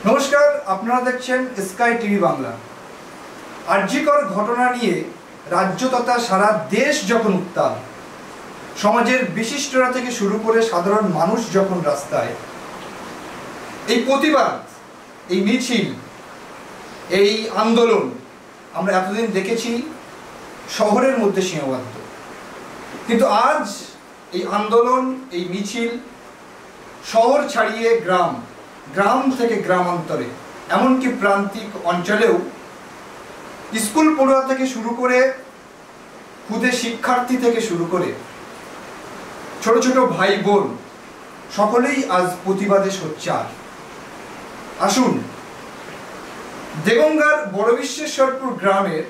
নমস্কার, আপনারা দেখছেন স্কাই টিভি বাংলা। আরজিকর ঘটনা নিয়ে রাজ্য তথা সারা দেশ যখন উত্তাল, সমাজের বিশিষ্টরা থেকে শুরু করে সাধারণ মানুষ যখন রাস্তায়, এই প্রতিবাদ, এই মিছিল, এই আন্দোলন আমরা এতদিন দেখেছি শহরের মধ্যে সীমাবদ্ধ, কিন্তু আজ এই আন্দোলন, এই মিছিল শহর ছাড়িয়ে গ্রাম, গ্রাম থেকে গ্রামান্তরে, এমনকি প্রান্তিক অঞ্চলেও স্কুল পড়ুয়া থেকে শুরু করে খুদে শিক্ষার্থী থেকে শুরু করে ছোট ছোট ভাই বোন সকলেই আজ প্রতিবাদে সোচ্চার। আসুন দেগঙ্গার বড় বিশ্বেশ্বরপুর গ্রামের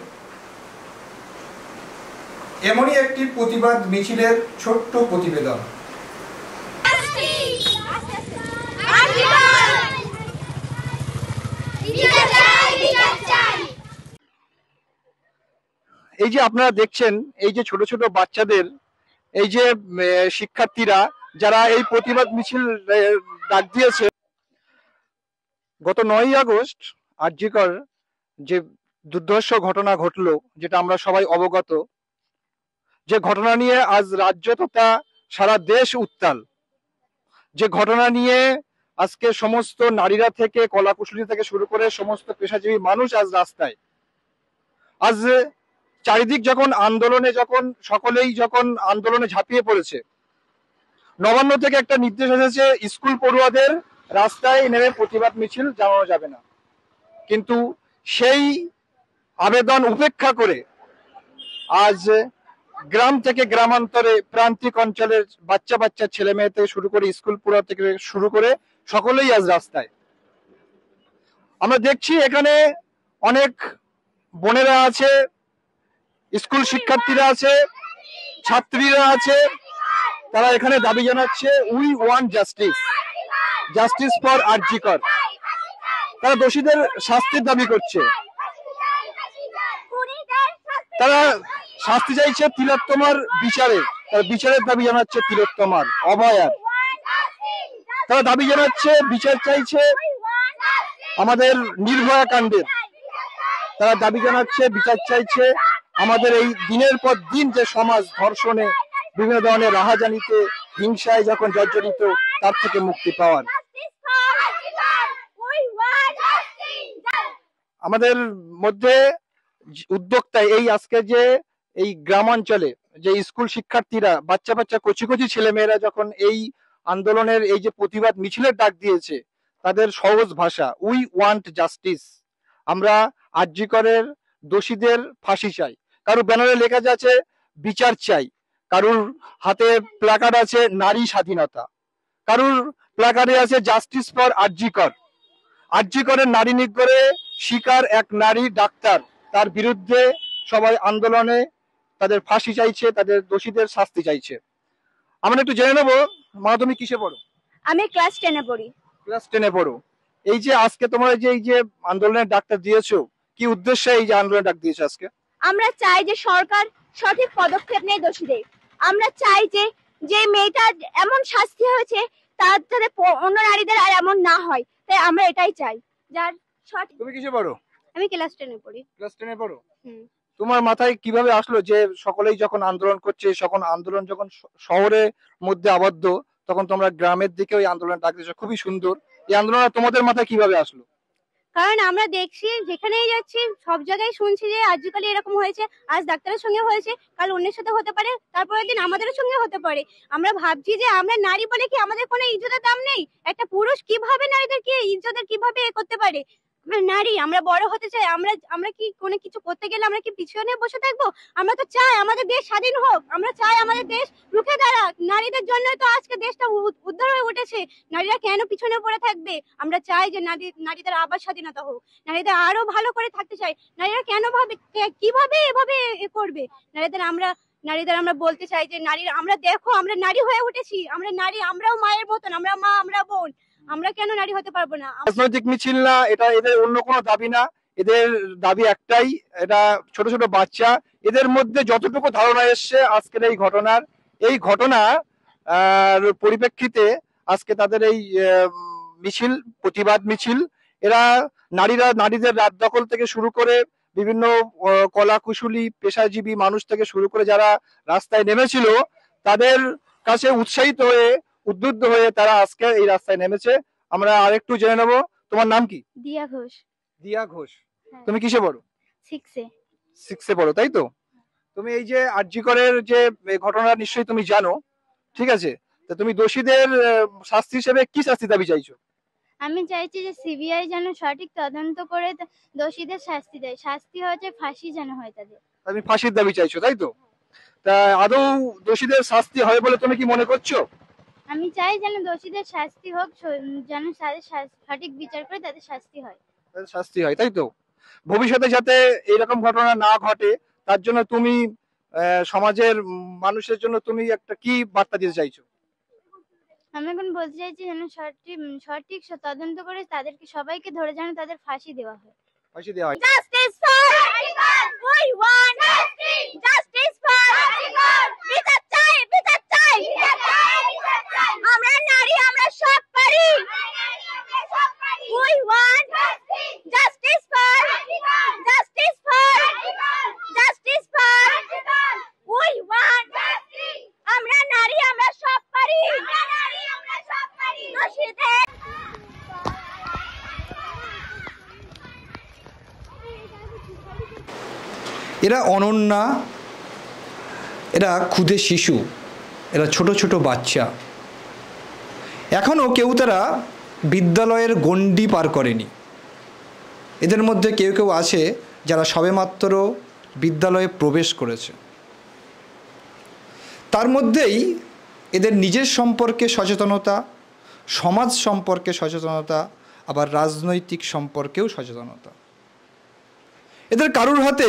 এমনই একটি প্রতিবাদ মিছিলের ছোট্ট প্রতিবেদন। এই যে আপনারা দেখছেন, এই যে ছোট ছোট বাচ্চাদের, এই যে শিক্ষার্থীরা যারা এই প্রতিবাদ মিছিল ডাক দিয়েছে, গত 9ই আগস্ট আরজিকর যে দুর্ধর্ষ ঘটনা ঘটলো, যেটা আমরা সবাই অবগত, যে ঘটনা নিয়ে আজ রাজ্য তথা সারা দেশ উত্তাল, যে ঘটনা নিয়ে আজকে সমস্ত নারীরা থেকে কলাকুশলী থেকে শুরু করে সমস্ত পেশাজীবী মানুষ আজ রাস্তায়। আজ চারিদিক যখন আন্দোলনে, যখন সকলেই যখন আন্দোলনে ঝাঁপিয়ে পড়েছে, নবান্ন থেকে একটা নির্দেশ এসেছে স্কুল পড়ুয়াদের রাস্তায় নেমে প্রতিবাদ মিছিল জানানো যাবে না, কিন্তু সেই আবেদন উপেক্ষা করে আজ গ্রাম থেকে গ্রামান্তরে, প্রান্তিক অঞ্চলের বাচ্চা বাচ্চা ছেলে মেয়ে থেকে শুরু করে স্কুল পড়ুয়া থেকে শুরু করে সকলেই আজ রাস্তায়। আমরা দেখছি এখানে অনেক বোনেরা আছে, স্কুল শিক্ষার্থীরা আছে, ছাত্রীরা আছে, তারা এখানে দাবি জানাচ্ছে we want justice, justice for RG Kar. তারা দোষীদের শাস্তির দাবি করছে, তারা শাস্তি চাইছে তিলোত্তমার বিচারের, তারা বিচারের দাবি জানাচ্ছে তিলোত্তমার, অভয়ার। তারা দাবি জানাচ্ছে, বিচার চাইছে আমাদের নির্ভয়া কাণ্ডের, তারা দাবি জানাচ্ছে বিচার চাইছে আমাদের এই দিনের পর দিন যে সমাজ ধর্ষণে, বিভিন্ন ধরনের রাহাজানিতে, হিংসায় যখন জর্জরিত, তার থেকে মুক্তি পাওয়ার। আমাদের মধ্যে উদ্যোক্তা এই আজকে যে এই গ্রামাঞ্চলে যে স্কুল শিক্ষার্থীরা, বাচ্চা বাচ্চা কচি কচি ছেলে মেয়েরা যখন এই আন্দোলনের, এই যে প্রতিবাদ মিছিলের ডাক দিয়েছে, তাদের সহজ ভাষা, উই ওয়ান্ট জাস্টিস, আমরা আরজিকরের দোষীদের ফাঁসি চাই। কারোর ব্যানারে লেখা আছে বিচার চাই, কারুর হাতে প্ল্যাকার্ড আছে নারী স্বাধীনতা, কারুর প্ল্যাকার্ডে আছে জাস্টিস ফর আরজিকর। আরজিকরের নারী নিগ্রহে শিকার এক নারী ডাক্তার, তার বিরুদ্ধে সবাই আন্দোলনে তাদের ফাঁসি চাইছে, তাদের দোষীদের শাস্তি চাইছে। আমরা একটু জেনে নেবো, মা তুমি কিসে পড়ো? আমি ক্লাস 10-এ পড়ি। ক্লাস 10-এ পড়ো। এই যে আজকে তোমরা যে এই যে আন্দোলনের ডাকটা দিয়েছো, কি উদ্দেশ্যে এই যে আন্দোলনের ডাক দিয়েছো আজকে? আমরা চাই যে সরকার সঠিক পদক্ষেপ নেয় দোষীদের। আমরা চাই যে যে মেয়েটা এমন শাস্তি হয়েছে, তার যাতে অন্য নারীদের আর এমন না হয়, তাই আমরা এটাই চাই। যার সঠিক। তুমি কিসে পড়ো? আমি ক্লাস 10-এ পড়ি। ক্লাস 10-এ পড়ো। তোমার মাথায় কিভাবে আসলো যে সকলেই যখন আন্দোলন করছে, যখন আন্দোলন যখন শহরের মধ্যে আবদ্ধ, তখন তোমরা গ্রামের দিকে ওই আন্দোলন ডাক দিয়েছো? খুবই সুন্দর। এই আন্দোলন তোমাদের মাথায় কিভাবে আসলো? কারণ আমরা দেখছি, যেখানেই যাচ্ছি সব জায়গায় শুনছি যে আজকাল এরকম হয়েছে, আজ ডাক্তারের সঙ্গে হয়েছে, কাল অন্যের সাথে হতে পারে, তারপরের দিন আমাদের সঙ্গে হতে পারে। আমরা ভাবছি যে আমরা নারী বলে কি আমাদের কোনো ইজ্জতের দাম নেই? একটা পুরুষ কিভাবে নারীদেরকে ইজ্জতের কিভাবে করতে পারে? আমরা নারী, আমরা বড় হতে চাই। আমরা কি কোনো কিছু করতে গেলে আমরা কি পিছনে বসে থাকবো? আমরা তো চাই আমাদের দেশ স্বাধীন হোক, আমরা চাই আমাদের দেশ রুখে দাঁড়াক। নারীদের জন্য তো আজকে দেশটা উদ্ধার হয়ে উঠেছে। নারীরা কেন পিছনে পড়ে থাকবে? আমরা চাই যে নারীদের আবার স্বাধীনতা হোক, নারীদের আরো ভালো করে থাকতে চাই। নারীরা কেন ভাবে, কিভাবে এভাবে করবে? নারীদের আমরা বলতে চাই যে নারীরা, আমরা দেখো, আমরা নারী হয়ে উঠেছি, আমরা নারী, আমরাও মায়ের মতন, আমরা মা, আমরা বোন, আমরা কেন নারী হতে পারবো না? রাজনৈতিক মিছিল না এটা, এদের অন্য কোনো দাবি না, এদের দাবি একটাই, এটা ছোট ছোট বাচ্চা, এদের মধ্যে যতটুকু ধারণা এসছে আজকের এই ঘটনা পরিপ্রেক্ষিতে আজকে তাদের এই মিছিল, প্রতিবাদ মিছিল, এরা নারীদের রাত দখল থেকে শুরু করে বিভিন্ন কলা কুশলী পেশাজীবী মানুষ থেকে শুরু করে যারা রাস্তায় নেমেছিল, তাদের কাছে উৎসাহিত হয়ে উদ্বুদ্ধ হয়ে তারা আজকে এই রাস্তায় নেমেছে। আমরা আরেকটু জেনে নেব, তোমার নাম কি? দিয়া ঘোষ। দিয়া ঘোষ। হ্যাঁ। তুমি কিসে পড়ো? 6 6 পড়ো, তাই তো? তুমি এই যে আরজি করের যে ঘটনা নিশ্চয়ই তুমি জানো, ঠিক আছে? তা তুমি দোষীদের শাস্তি হিসেবে কি শাস্তি দাবি চাইছো? আমি চাইছি যে সিবিআই যেন সঠিক তদন্ত করে দোষীদের শাস্তি দেয়। শাস্তি হচ্ছে ফাঁসি যেন হয় তাদের। তুমি ফাঁসির দাবি চাইছো, তাই তো? তা আদৌ দোষীদের শাস্তি হয় বলে তুমি কি মনে করছো? আমি চাই যেন দোষীদের শাস্তি হোক, যেন তাদের সঠিক বিচার করে তাদের শাস্তি হয়। তাদের শাস্তি হয়, তাই তো? ভবিষ্যতে যাতে এরকম ঘটনা না ঘটে তার জন্য তুমি সমাজের মানুষের জন্য তুমি একটা কি বার্তা দিতে চাইছো? আমি এখন বলতে চাইছি যেন সঠিক তদন্ত করে তাদেরকে সবাইকে ধরে যেন তাদের ফাঁসি দেওয়া হয়। ফাঁসি দেওয়া হয়। Justice for Article! We want justice! Justice for Article! বিচার চাই, বিচার চাই! আমরা নারী, আমরা সব পারি! We want justice for Article! Justice for Article! Justice for Article! We want justice! আমরা নারী, আমরা সব পারি! আমরা নারী, আমরা সব পারি! দোষীদের এরা অনন্যা, এরা ক্ষুদে শিশু, এরা ছোট ছোট বাচ্চা। এখনও কেউ তারা বিদ্যালয়ের গণ্ডি পার করেনি। এদের মধ্যে কেউ কেউ আছে যারা সবেমাত্র বিদ্যালয়ে প্রবেশ করেছে। তার মধ্যেই এদের নিজের সম্পর্কে সচেতনতা, সমাজ সম্পর্কে সচেতনতা, আবার রাজনৈতিক সম্পর্কেও সচেতনতা। এদের কারুর হাতে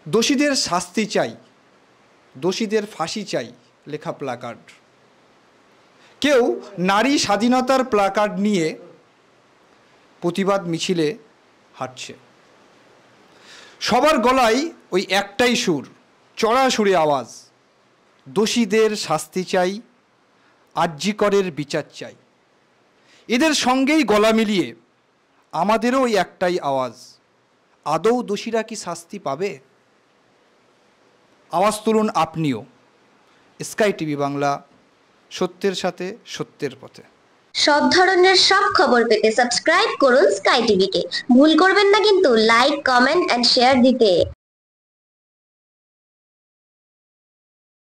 দোষীদের শাস্তি চাই, দোষীদের ফাঁসি চাই লেখা প্ল্যাকার্ড। কেউ নারী স্বাধীনতার প্ল্যাকার্ড নিয়ে প্রতিবাদ মিছিলে হাঁটছে। সবার গলায় ওই একটাই সুর, চড়া সুরে আওয়াজ, দোষীদের শাস্তি চাই, আরজি করের বিচার চাই। এদের সঙ্গেই গলা মিলিয়ে আমাদেরও ওই একটাই আওয়াজ, আদৌ দোষীরা কি শাস্তি পাবে? আওয়াজ তুলুন আপনিও। স্কাই টিভি বাংলা, সত্যের সাথে সত্যের পথে। সব ধরনের সব খবর পেতে সাবস্ক্রাইব করুন স্কাই টিভিকে। ভুল করবেন না কিন্তু লাইক, কমেন্ট এন্ড শেয়ার দিতে।